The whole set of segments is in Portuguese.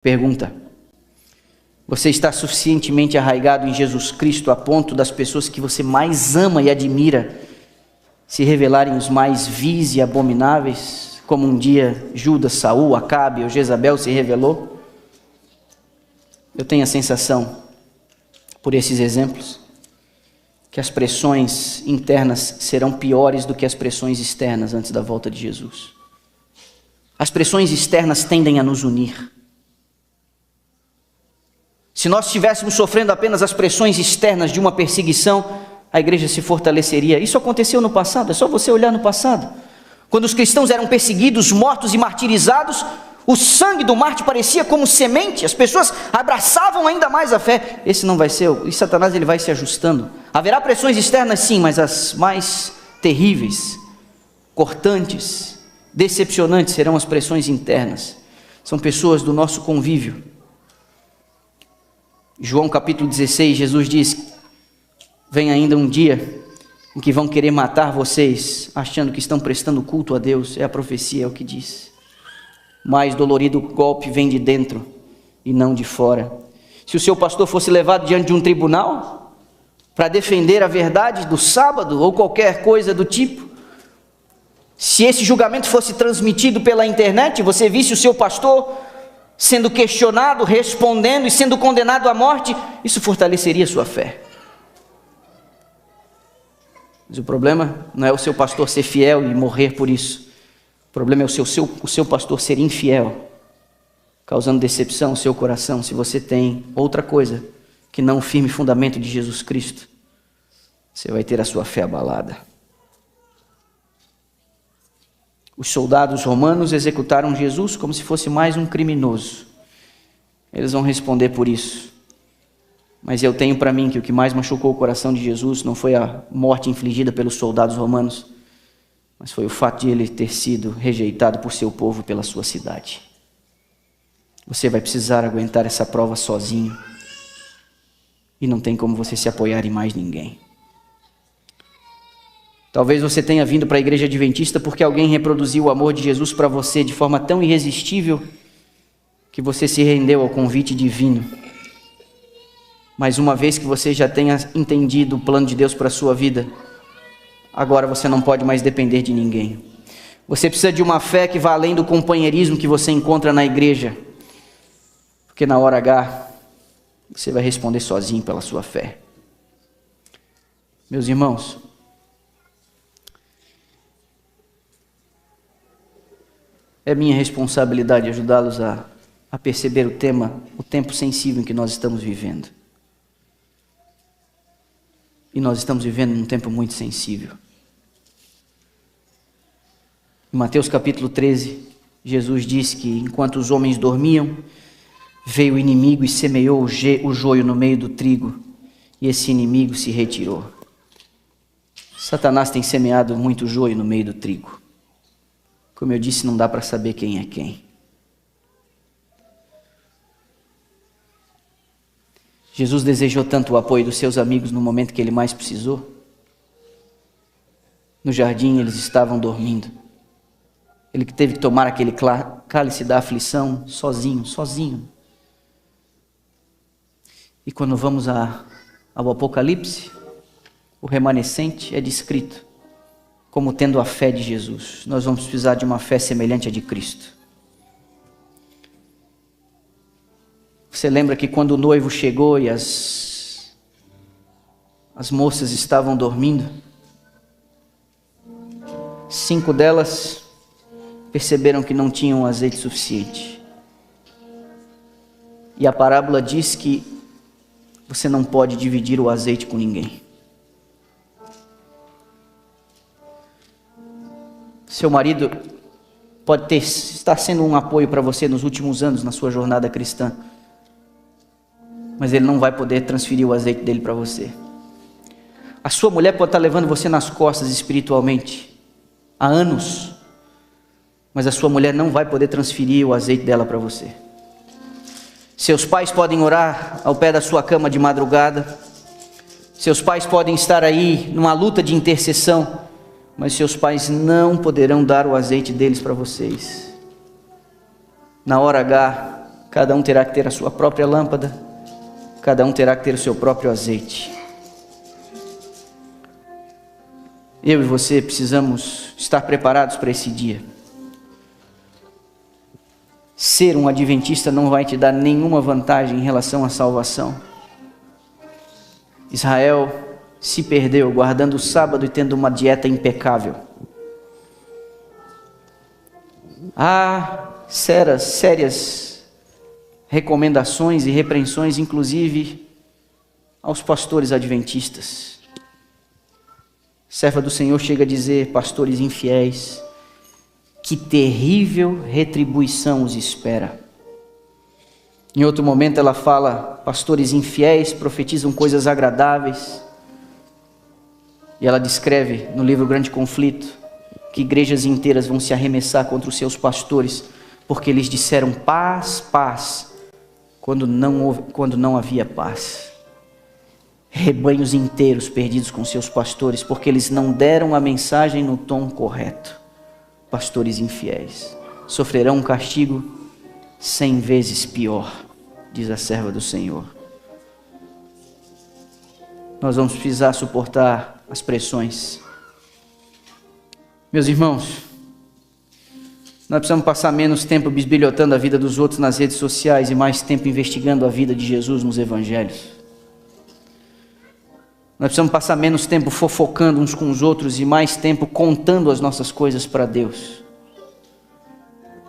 Pergunta: você está suficientemente arraigado em Jesus Cristo a ponto das pessoas que você mais ama e admira se revelarem os mais vis e abomináveis, como um dia Judas, Saul, Acabe ou Jezabel se revelou? Eu tenho a sensação, por esses exemplos, que as pressões internas serão piores do que as pressões externas antes da volta de Jesus. As pressões externas tendem a nos unir. Se nós estivéssemos sofrendo apenas as pressões externas de uma perseguição, a igreja se fortaleceria. Isso aconteceu no passado, é só você olhar no passado. Quando os cristãos eram perseguidos, mortos e martirizados, o sangue do mártir parecia como semente, as pessoas abraçavam ainda mais a fé. Esse não vai ser, e Satanás ele vai se ajustando. Haverá pressões externas sim, mas as mais terríveis, cortantes, decepcionantes serão as pressões internas. São pessoas do nosso convívio. João capítulo 16, Jesus diz: vem ainda um dia em que vão querer matar vocês, achando que estão prestando culto a Deus. É a profecia, é o que diz. Mais dolorido golpe vem de dentro e não de fora. Se o seu pastor fosse levado diante de um tribunal para defender a verdade do sábado ou qualquer coisa do tipo, se esse julgamento fosse transmitido pela internet, você visse o seu pastor sendo questionado, respondendo e sendo condenado à morte, isso fortaleceria sua fé. Mas o problema não é o seu pastor ser fiel e morrer por isso. O problema é o seu pastor ser infiel, causando decepção ao seu coração. Se você tem outra coisa que não o firme fundamento de Jesus Cristo, você vai ter a sua fé abalada. Os soldados romanos executaram Jesus como se fosse mais um criminoso. Eles vão responder por isso. Mas eu tenho para mim que o que mais machucou o coração de Jesus não foi a morte infligida pelos soldados romanos, mas foi o fato de ele ter sido rejeitado por seu povo, pela sua cidade. Você vai precisar aguentar essa prova sozinho. E não tem como você se apoiar em mais ninguém. Talvez você tenha vindo para a igreja adventista porque alguém reproduziu o amor de Jesus para você de forma tão irresistível que você se rendeu ao convite divino. Mas uma vez que você já tenha entendido o plano de Deus para a sua vida, agora você não pode mais depender de ninguém. Você precisa de uma fé que vá além do companheirismo que você encontra na igreja, porque na hora H você vai responder sozinho pela sua fé. Meus irmãos, é minha responsabilidade ajudá-los a perceber o tempo sensível em que nós estamos vivendo. E nós estamos vivendo num tempo muito sensível. Em Mateus capítulo 13, Jesus disse que enquanto os homens dormiam, veio o inimigo e semeou o joio no meio do trigo, e esse inimigo se retirou. Satanás tem semeado muito joio no meio do trigo. Como eu disse, não dá para saber quem é quem. Jesus desejou tanto o apoio dos seus amigos no momento que ele mais precisou. No jardim eles estavam dormindo. Ele que teve que tomar aquele cálice da aflição sozinho. E quando vamos ao Apocalipse, o remanescente é descrito como tendo a fé de Jesus. Nós vamos precisar de uma fé semelhante à de Cristo. Você lembra que quando o noivo chegou e as moças estavam dormindo, 5 delas perceberam que não tinham azeite suficiente. E a parábola diz que você não pode dividir o azeite com ninguém. Seu marido pode estar sendo um apoio para você nos últimos anos na sua jornada cristã, mas ele não vai poder transferir o azeite dele para você. A sua mulher pode estar levando você nas costas espiritualmente há anos, mas a sua mulher não vai poder transferir o azeite dela para você. Seus pais podem orar ao pé da sua cama de madrugada, seus pais podem estar aí numa luta de intercessão, mas seus pais não poderão dar o azeite deles para vocês. Na hora H, Cada um terá que ter a sua própria lâmpada, cada um terá que ter o seu próprio azeite. Eu e você precisamos estar preparados para esse dia. Ser um adventista não vai te dar nenhuma vantagem em relação à salvação. Israel se perdeu guardando o sábado e tendo uma dieta impecável. Há sérias recomendações e repreensões, inclusive aos pastores adventistas. Serva do Senhor chega a dizer: pastores infiéis, que terrível retribuição os espera. Em outro momento ela fala: pastores infiéis profetizam coisas agradáveis. E ela descreve no livro Grande Conflito que igrejas inteiras vão se arremessar contra os seus pastores, porque eles disseram paz, paz, quando não havia paz. Rebanhos inteiros perdidos com seus pastores, porque eles não deram a mensagem no tom correto. Pastores infiéis sofrerão um castigo 100 vezes pior, diz a serva do Senhor. Nós vamos precisar suportar as pressões. Meus irmãos, nós precisamos passar menos tempo bisbilhotando a vida dos outros nas redes sociais e mais tempo investigando a vida de Jesus nos evangelhos. Nós precisamos passar menos tempo fofocando uns com os outros e mais tempo contando as nossas coisas para Deus.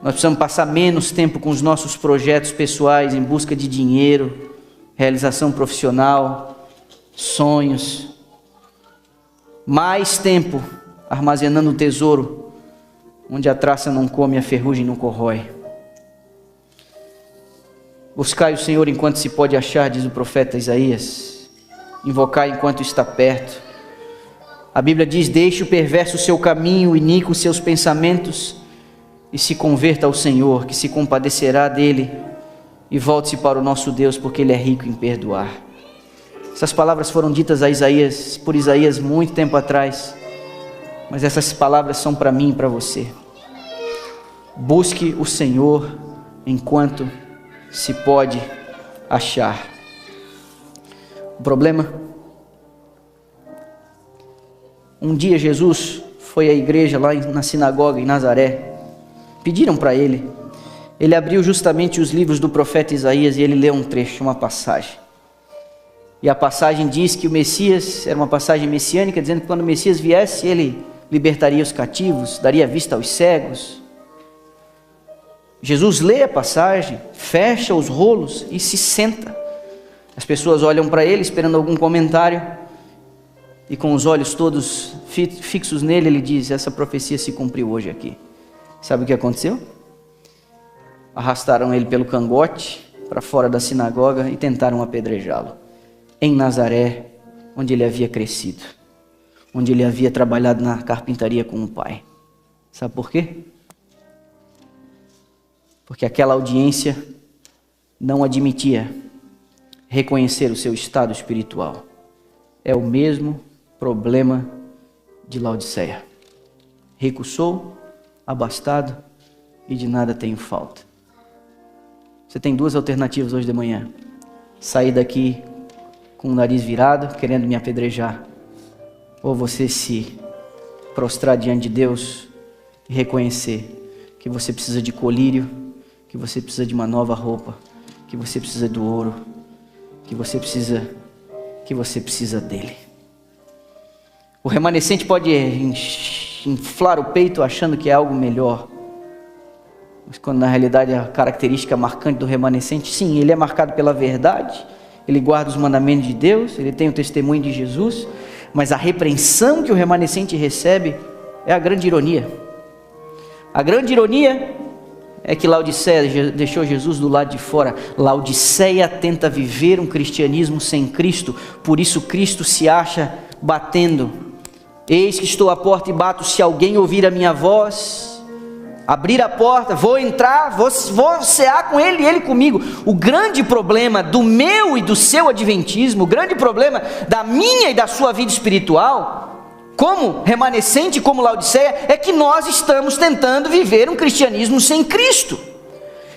Nós precisamos passar menos tempo com os nossos projetos pessoais em busca de dinheiro, realização profissional, sonhos. Mais tempo armazenando um tesouro onde a traça não come e a ferrugem não corrói. Buscai o Senhor enquanto se pode achar, diz o profeta Isaías. Invocai enquanto está perto. A Bíblia diz: deixe o perverso o seu caminho, o iníquo os seus pensamentos, e se converta ao Senhor, que se compadecerá dele, e volte-se para o nosso Deus, porque Ele é rico em perdoar. Essas palavras foram ditas por Isaías muito tempo atrás, mas essas palavras são para mim e para você. Busque o Senhor enquanto se pode achar. O problema: um dia Jesus foi à igreja lá na sinagoga em Nazaré. Pediram para ele. Ele abriu justamente os livros do profeta Isaías e ele leu um trecho, uma passagem. E a passagem diz que o Messias, era uma passagem messiânica, dizendo que quando o Messias viesse, ele libertaria os cativos, daria vista aos cegos. Jesus lê a passagem, fecha os rolos e se senta. As pessoas olham para ele esperando algum comentário, e com os olhos todos fixos nele, ele diz: essa profecia se cumpriu hoje aqui. Sabe o que aconteceu? Arrastaram ele pelo cangote para fora da sinagoga e tentaram apedrejá-lo. Em Nazaré, onde ele havia crescido, onde ele havia trabalhado na carpintaria com o pai. Sabe por quê? Porque aquela audiência não admitia reconhecer o seu estado espiritual. É o mesmo problema de Laodiceia. Rico sou, abastado e de nada tenho falta. Você tem duas alternativas hoje de manhã: sair daqui com o nariz virado, querendo me apedrejar, ou você se prostrar diante de Deus e reconhecer que você precisa de colírio, que você precisa de uma nova roupa, que você precisa do ouro, que você precisa dele. O remanescente pode inflar o peito achando que é algo melhor, mas quando na realidade a característica marcante do remanescente, sim, ele é marcado pela verdade, ele guarda os mandamentos de Deus, ele tem o testemunho de Jesus, mas a repreensão que o remanescente recebe é a grande ironia. A grande ironia é que Laodiceia deixou Jesus do lado de fora. Laodiceia tenta viver um cristianismo sem Cristo, por isso Cristo se acha batendo. Eis que estou à porta e bato, se alguém ouvir a minha voz, abrir a porta, vou entrar, vou cear com ele e ele comigo. O grande problema do meu e do seu adventismo, o grande problema da minha e da sua vida espiritual, como remanescente, como Laodiceia, é que nós estamos tentando viver um cristianismo sem Cristo.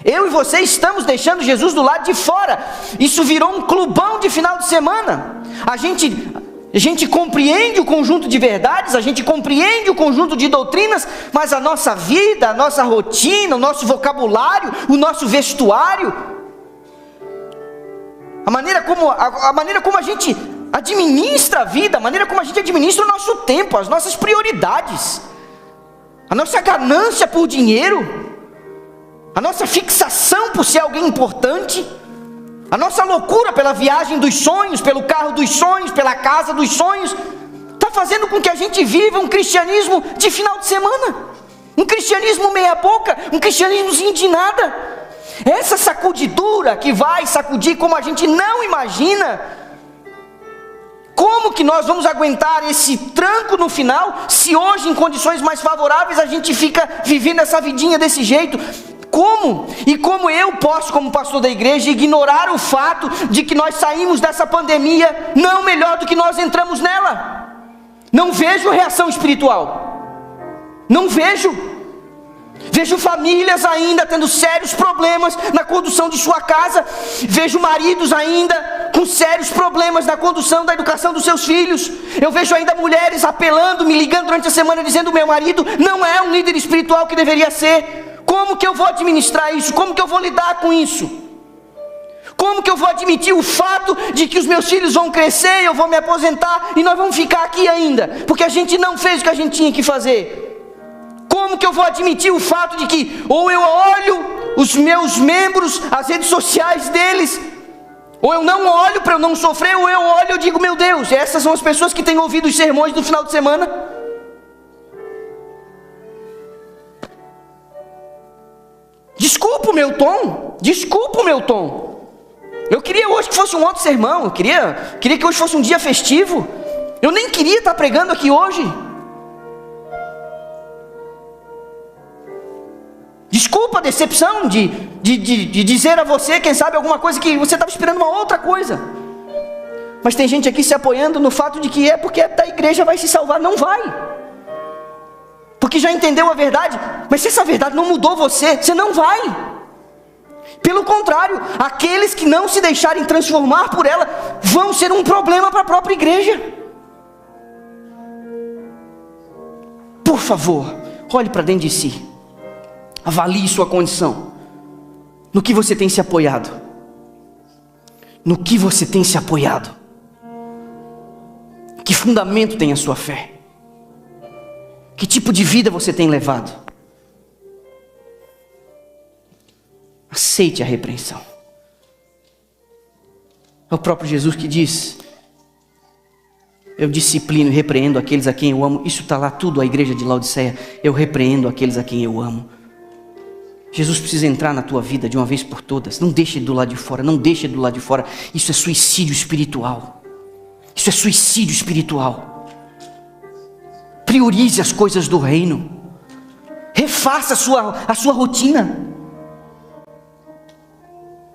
Eu e você estamos deixando Jesus do lado de fora. Isso virou um clubão de final de semana. A gente compreende o conjunto de verdades, a gente compreende o conjunto de doutrinas, mas a nossa vida, a nossa rotina, o nosso vocabulário, o nosso vestuário, a maneira como a gente administra a vida, a maneira como a gente administra o nosso tempo, as nossas prioridades, a nossa ganância por dinheiro, a nossa fixação por ser alguém importante, a nossa loucura pela viagem dos sonhos, pelo carro dos sonhos, pela casa dos sonhos, está fazendo com que a gente viva um cristianismo de final de semana, um cristianismo meia boca, um cristianismozinho de nada. Essa sacudidura que vai sacudir como a gente não imagina. Como que nós vamos aguentar esse tranco no final, se hoje em condições mais favoráveis a gente fica vivendo essa vidinha desse jeito? Como? E como eu posso, como pastor da igreja, ignorar o fato de que nós saímos dessa pandemia não melhor do que nós entramos nela? Não vejo reação espiritual. Não vejo. Vejo famílias ainda tendo sérios problemas na condução de sua casa. Vejo maridos ainda com sérios problemas na condução da educação dos seus filhos. Eu vejo ainda mulheres apelando, me ligando durante a semana, dizendo: meu marido não é um líder espiritual que deveria ser. Como que eu vou administrar isso? Como que eu vou lidar com isso? Como que eu vou admitir o fato de que os meus filhos vão crescer, eu vou me aposentar e nós vamos ficar aqui ainda, porque a gente não fez o que a gente tinha que fazer? Como que eu vou admitir o fato de que ou eu olho os meus membros, as redes sociais deles, ou eu não olho para eu não sofrer, ou eu olho e eu digo: meu Deus, essas são as pessoas que têm ouvido os sermões do final de semana? Desculpa o meu tom. Eu queria hoje que fosse um outro sermão, eu queria que hoje fosse um dia festivo. Eu nem queria estar pregando aqui hoje. Desculpa a decepção de dizer a você, quem sabe, alguma coisa que você estava esperando uma outra coisa. Mas tem gente aqui se apoiando no fato de que é porque da igreja vai se salvar. Não vai. Porque já entendeu a verdade. Mas se essa verdade não mudou você, você não vai. Pelo contrário, aqueles que não se deixarem transformar por ela vão ser um problema para a própria igreja. Por favor, olhe para dentro de si. Avalie sua condição. No que você tem se apoiado? No que você tem se apoiado? Que fundamento tem a sua fé? Que tipo de vida você tem levado? Aceite a repreensão. É o próprio Jesus que diz: eu disciplino e repreendo aqueles a quem eu amo. Isso está lá tudo, a igreja de Laodiceia. Eu repreendo aqueles a quem eu amo. Jesus precisa entrar na tua vida de uma vez por todas. Não deixe do lado de fora, não deixe do lado de fora. Isso é suicídio espiritual. Isso é suicídio espiritual. Priorize as coisas do reino. Refaça a sua rotina.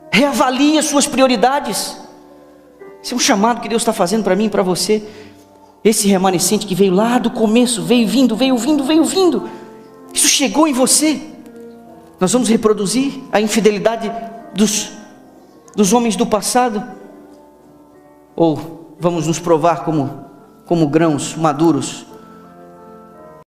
Reavalie as suas prioridades. Esse é um chamado que Deus está fazendo para mim e para você. Esse remanescente que veio lá do começo, veio vindo. Isso chegou em você. Nós vamos reproduzir a infidelidade dos homens do passado? Ou vamos nos provar como grãos maduros